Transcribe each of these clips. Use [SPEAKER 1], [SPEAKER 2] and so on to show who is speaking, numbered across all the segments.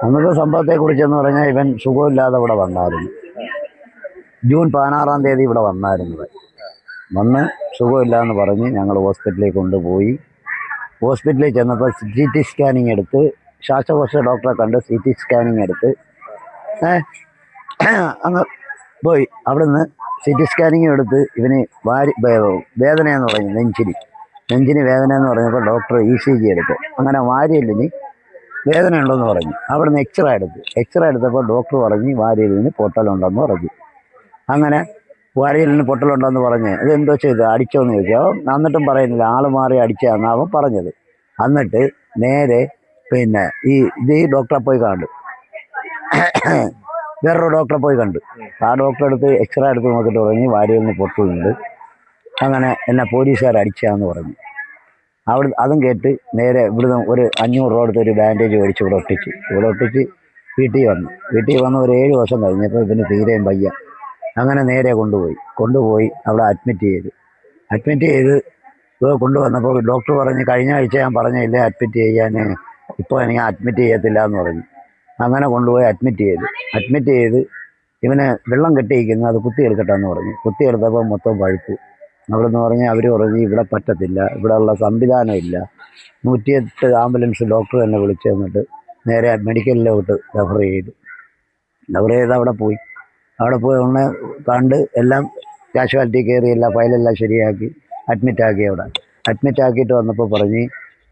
[SPEAKER 1] അന്നത്തെ സംഭവത്തെക്കുറിച്ചെന്ന് പറഞ്ഞാൽ ഇവൻ സുഖമില്ലാതെ ഇവിടെ വന്നായിരുന്നു. ജൂൺ 16-ാം തീയതി ഇവിടെ വന്നായിരുന്നത്. വന്ന് സുഖമില്ലാന്ന് പറഞ്ഞ് ഞങ്ങൾ ഹോസ്പിറ്റലിൽ കൊണ്ടുപോയി. ഹോസ്പിറ്റലിൽ ചെന്നപ്പോൾ CT സ്കാനിങ് എടുത്ത്, ശ്വാസകോശ ഡോക്ടറെ കണ്ട് CT സ്കാനിങ് എടുത്ത് അങ്ങ് പോയി. അവിടുന്ന് CT സ്കാനിങ് എടുത്ത് ഇവന് വേദനയെന്ന് പറഞ്ഞു, നെഞ്ചിന് വേദന എന്ന് പറഞ്ഞപ്പോൾ ഡോക്ടർ ECG എടുത്തു. അങ്ങനെ വാരിയലിന് വേദന ഉണ്ടെന്ന് പറഞ്ഞു. അവിടുന്ന് എക്സ്റേ എടുത്തപ്പോൾ ഡോക്ടർ പറഞ്ഞ് വാരിയലിന് പൊട്ടലുണ്ടെന്ന് പറഞ്ഞു. അങ്ങനെ വാരിയലിന് പൊട്ടലുണ്ടെന്ന് പറഞ്ഞ് അതെന്തോ ചെയ്ത് അടിച്ചോന്ന് ചോദിച്ചാൽ എന്നിട്ടും പറയുന്നില്ല, ആൾ മാറി അടിച്ചതാണെന്ന് അവൻ പറഞ്ഞത്. എന്നിട്ട് നേരെ ഈ ഡോക്ടറെ പോയി കണ്ടു, വേറൊരു ഡോക്ടറെ പോയി കണ്ടു. ആ ഡോക്ടറെ അടുത്ത് എക്സ്റേ എടുത്ത് നോക്കിയിട്ട് പറഞ്ഞ് വാരിയലിന് പൊട്ടുന്നുണ്ട്, അങ്ങനെ എന്നെ പോലീസുകാർ അടിച്ചതാന്ന് പറഞ്ഞു. അതും കേട്ട് നേരെ ഇവിടുന്ന് ഒരു 500 രൂപ എടുത്ത് ഒരു ബാൻഡേജ് മേടിച്ച് ഇവിടെ ഒട്ടിച്ച് വീട്ടിൽ വന്ന് ഒരു 7 ദിവസം കഴിഞ്ഞപ്പോൾ ഇതിന് തീരെയും വയ്യ. അങ്ങനെ നേരെ കൊണ്ടുപോയി അവിടെ അഡ്മിറ്റ് ചെയ്ത് കൊണ്ടുവന്നപ്പോൾ ഡോക്ടർ പറഞ്ഞ് കഴിഞ്ഞ ആഴ്ച ഞാൻ പറഞ്ഞില്ലേ അഡ്മിറ്റ് ചെയ്യാൻ, ഇപ്പോൾ എനിക്ക് അഡ്മിറ്റ് ചെയ്യത്തില്ല എന്ന് പറഞ്ഞു. അങ്ങനെ കൊണ്ടുപോയി അഡ്മിറ്റ് ചെയ്ത് ഇവന് വെള്ളം കെട്ടിയിരിക്കുന്നു, അത് കുത്തിയെടുക്കട്ടെന്ന് പറഞ്ഞു. കുത്തിയെടുത്തപ്പോൾ മൊത്തം പഴുപ്പ്. അവിടെ നിന്ന് പറഞ്ഞ് അവർ പറഞ്ഞ് ഇവിടെ പറ്റത്തില്ല, ഇവിടെ ഉള്ള സംവിധാനം ഇല്ല. 108 ആംബുലൻസ് ഡോക്ടർ തന്നെ വിളിച്ചു തന്നിട്ട് നേരെ മെഡിക്കലിലോട്ട് റെഫർ ചെയ്ത് അവിടെ പോയി ഒന്ന് കണ്ട് എല്ലാം കാഷ്വാലിറ്റി കയറി എല്ലാ ഫയലെല്ലാം ശരിയാക്കി അഡ്മിറ്റാക്കിയിട്ട് വന്നപ്പോൾ പറഞ്ഞ്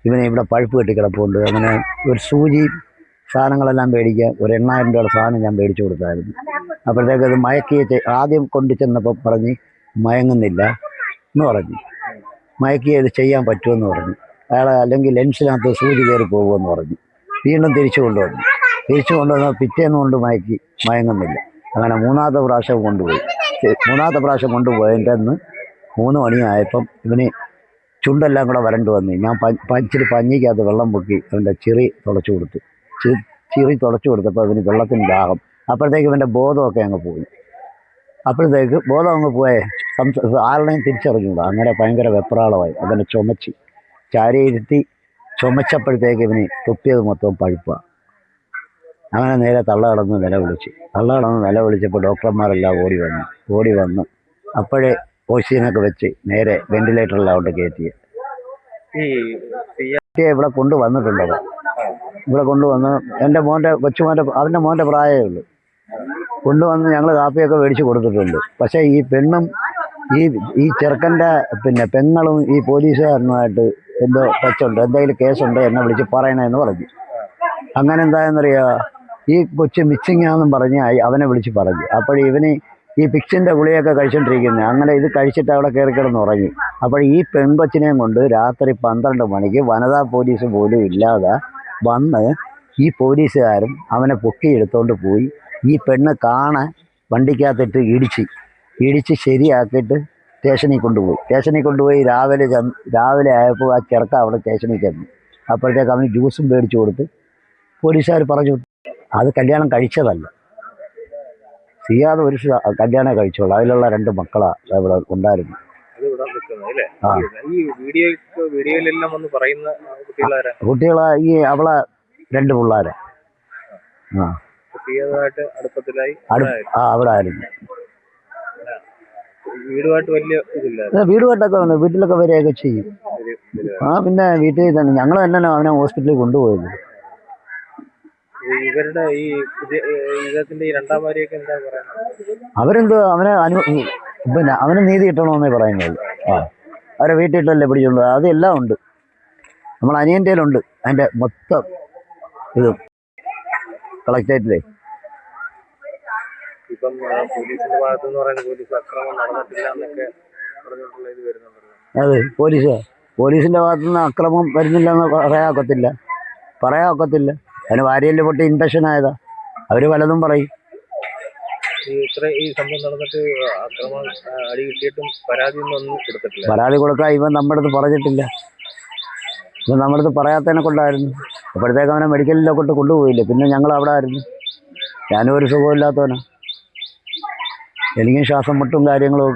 [SPEAKER 1] ഇവനെ ഇവിടെ പഴുപ്പ് കെട്ടി കിടപ്പുണ്ട്. അങ്ങനെ ഒരു സൂചി സാധനങ്ങളെല്ലാം മേടിക്കാൻ ഒരു 8000 രൂപയുടെ സാധനം ഞാൻ മേടിച്ചു കൊടുത്തായിരുന്നു. അപ്പോഴത്തേക്ക് അത് മയക്കി ആദ്യം കൊണ്ടു ചെന്നപ്പോൾ പറഞ്ഞ് മയങ്ങുന്നില്ല എന്ന് പറഞ്ഞു. ഇത് ചെയ്യാൻ പറ്റുമെന്ന് പറഞ്ഞു. അയാളെ അല്ലെങ്കിൽ ലെൻസിനകത്ത് സൂചി കയറി പോകുമെന്ന് പറഞ്ഞു. വീണ്ടും തിരിച്ചു കൊണ്ടുവന്ന് പിറ്റേന്ന് കൊണ്ട് മയങ്ങുന്നില്ല. അങ്ങനെ മൂന്നാമത്തെ പ്രാവശ്യം കൊണ്ടുപോയതിൻ്റെ അന്ന് 3 മണിയായപ്പം ഇവന് ചുണ്ടെല്ലാം കൂടെ വരണ്ടു വന്നു. ഞാൻ ഇച്ചിരി പഞ്ഞിക്കകത്ത് വെള്ളം പൊക്കി അവൻ്റെ ചിറി തുടച്ചു കൊടുത്തപ്പോൾ അവന് വെള്ളത്തിന് ദാഹം. അപ്പോഴത്തേക്ക് ഇവൻ്റെ ബോധമൊക്കെ അങ്ങ് പോയി. ബോധം അങ്ങ് പോയേ ആരുടെയും തിരിച്ചറിഞ്ഞൂടാ. അങ്ങനെ ഭയങ്കര വെപ്രാളമായി. അവനെ ചാരിയിരുത്തി ചുമച്ചപ്പോഴത്തേക്ക് ഇവന് തുപ്പിയത് മൊത്തം പഴുപ്പാണ്. അങ്ങനെ നേരെ തള്ള കടന്ന് നിലവിളിച്ചപ്പോൾ ഡോക്ടർമാരെല്ലാം ഓടി വന്ന് അപ്പോഴേ ഓക്സിജനൊക്കെ വെച്ച് നേരെ വെന്റിലേറ്ററിലോട്ട് കയറ്റിയ ഇവിടെ കൊണ്ടുവന്നിട്ടുണ്ടത്. ഇവിടെ കൊണ്ടുവന്ന് എൻ്റെ അതിൻ്റെ മോൻ്റെ പ്രായമേ ഉള്ളൂ. കൊണ്ടുവന്ന് ഞങ്ങൾ കാപ്പിയൊക്കെ മേടിച്ച് കൊടുത്തിട്ടുണ്ട്. പക്ഷേ ഈ പെണ്ണും ഈ ചെറുക്കൻ്റെ പെങ്ങളും ഈ പോലീസുകാരനുമായിട്ട് എന്തോ ടച്ചുണ്ട്, എന്തെങ്കിലും കേസുണ്ട്, എന്നെ വിളിച്ച് പറയണമെന്ന് പറഞ്ഞു. അങ്ങനെ എന്തായെന്നറിയാ, ഈ കൊച്ച് മിസ്സിങ് ആണെന്നും പറഞ്ഞ് അവനെ വിളിച്ച് പറഞ്ഞു. അപ്പോഴിവന് ഈ പിക്സിൻ്റെ ഗുളിയൊക്കെ കഴിച്ചുകൊണ്ടിരിക്കുന്നത്. അങ്ങനെ ഇത് കഴിച്ചിട്ട് അവിടെ കയറി കിടന്ന് ഉറങ്ങി. അപ്പോൾ ഈ പെൺകൊച്ചിനെയും കൊണ്ട് രാത്രി 12 മണിക്ക് വനിതാ പോലീസ് പോലും ഇല്ലാതെ വന്ന് ഈ പോലീസുകാരും അവനെ പൊക്കിയെടുത്തോണ്ട് പോയി. ഈ പെണ്ണ് വണ്ടിക്കകത്തിട്ട് ഇടിച്ച് ശരിയാക്കിയിട്ട് സ്റ്റേഷനിൽ കൊണ്ടുപോയി. രാവിലെ ആയപ്പോൾ ആ ചെറുക്ക അവിടെ സ്റ്റേഷനിൽ ചെന്നു. അപ്പോഴത്തേക്ക് അവന് ജ്യൂസും മേടിച്ചു കൊടുത്ത് പോലീസുകാർ പറഞ്ഞു അത് കല്യാണം കഴിച്ചതല്ല. ചെയ്യാതെ ഒരു കല്യാണം കഴിച്ചോളൂ. അതിലുള്ള 2 മക്കളാണ് ഇവിടെ ഉണ്ടായിരുന്നു. കുട്ടികളെ ഈ അവളെ 2 പിള്ളേരെ അവിടെ ആയിരുന്നു. വീടുമായിട്ടൊക്കെ വന്നു, വീട്ടിലൊക്കെ വരികയൊക്കെ ചെയ്യും. പിന്നെ വീട്ടിൽ തന്നെ ഞങ്ങൾ തന്നെ അവനെ ഹോസ്പിറ്റലിൽ കൊണ്ടുപോയത്. അവരെന്തോ അവന് നീതി കിട്ടണമെന്നേ പറയുന്നത്. അവരെ വീട്ടിട്ടല്ലേ പിടിച്ചുകൊണ്ട് അതെല്ലാം ഉണ്ട്. നമ്മൾ അനിയൻ്റെയിലുണ്ട് അതിൻ്റെ മൊത്തം ഇതും കളക്ടറേറ്റിലെ. അതെ, പോലീസിന്റെ ഭാഗത്തുനിന്ന് അക്രമം വരുന്നില്ലെന്ന് പറയാൻ ഒക്കത്തില്ല. അതിന് വാരിയല് പൊട്ടി ഇൻഫെക്ഷൻ ആയതാ. അവര് പലതും പറയും. പരാതി കൊടുക്കാൻ ഇവൻ നമ്മുടെ അടുത്ത് പറഞ്ഞിട്ടില്ല. ഇവൻ നമ്മുടെ അടുത്ത് പറയാത്തതിനെ കൊണ്ടായിരുന്നു. അപ്പോഴത്തേക്ക് അവനെ മെഡിക്കലിലൊക്കെ കൊണ്ടുപോയില്ലേ. പിന്നെ ഞങ്ങൾ അവിടെ ആയിരുന്നു. ഞാനും ഒരു സുഖമില്ലാത്തവനാ. എനിക്കും ശ്വാസം മുട്ടും കാര്യങ്ങളും ഒക്കെ